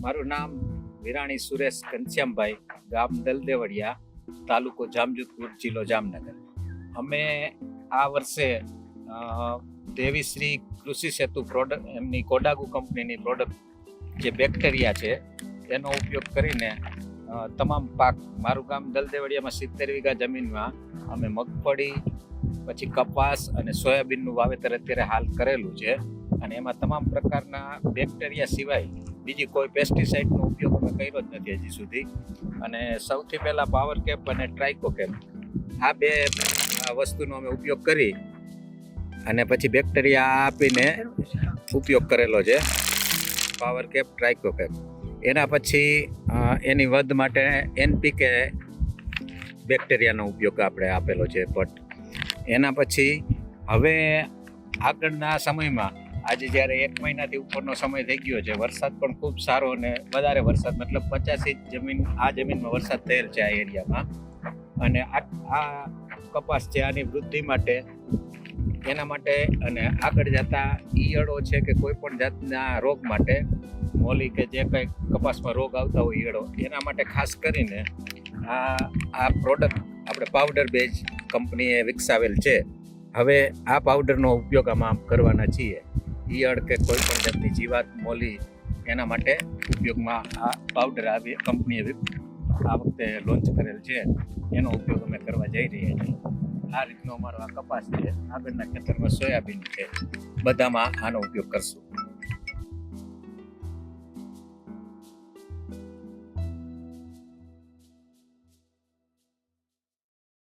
મારું નામ વિરાણી સુરેશ ઘનશ્યામભાઈ, ગામ દલદેવડિયા, તાલુકો જામજોધપુર, જિલ્લો જામનગર. અમે આ વર્ષે દેવીશ્રી કૃષિ સેતુ પ્રોડક્ટ, એમની કોડાગુ કંપનીની પ્રોડક્ટ જે બેક્ટેરિયા છે એનો ઉપયોગ કરીને તમામ પાક, મારું ગામ દલદેવડિયામાં 70 વીઘા જમીનમાં અમે મગફળી, પછી કપાસ અને સોયાબીનનું વાવેતર અત્યારે હાલ કરેલું છે. અને એમાં તમામ પ્રકારના બેક્ટેરિયા સિવાય બીજી કોઈ પેસ્ટિસાઇડનો ઉપયોગ અમે કર્યો જ નથી હજી સુધી. અને સૌથી પહેલાં પાવર કેપ અને ટ્રાઇકોકેપ, આ બે વસ્તુનો અમે ઉપયોગ કરી અને પછી બેક્ટેરિયા આપીને ઉપયોગ કરેલો છે, પાવર કેપ, ટ્રાઇકોકેપ. એના પછી એની વધ માટે NPK બેક્ટેરિયાનો ઉપયોગ આપણે આપેલો છે. બટ એના પછી હવે આગળના સમયમાં, આજે જ્યારે 1 મહિનાથી ઉપરનો સમય થઈ ગયો છે, વરસાદ પણ ખૂબ સારો અને વધારે વરસાદ, મતલબ 50 ઇંચ જમીનમાં વરસાદ થયેલ છે આ એરિયામાં. અને આ કપાસ છે, આની વૃદ્ધિ માટે, એના માટે અને આગળ જતા ઈયળો છે કે કોઈ પણ જાતના રોગ માટે, મોલી કે જે કંઈ કપાસમાં રોગ આવતા હોય ઈયળો, એના માટે ખાસ કરીને આ પ્રોડક્ટ આપણે પાવડર બેઝ કંપનીએ વિકસાવેલ છે. હવે આ પાવડરનો ઉપયોગ આમાં કરવાના છીએ. ઈયળ કે કોઈ પણ જાતની જીવાત, મોલી, એના માટે ઉપયોગમાં આ પાવડર આવી કંપનીએ આ વખતે લોન્ચ કરેલ છે, એનો ઉપયોગ અમે કરવા જઈ રહ્યા છીએ. આ રીતનો અમારો આ કપાસ છે. આગળના ખેતરમાં સોયાબીન છે, બધામાં આનો ઉપયોગ કરશું.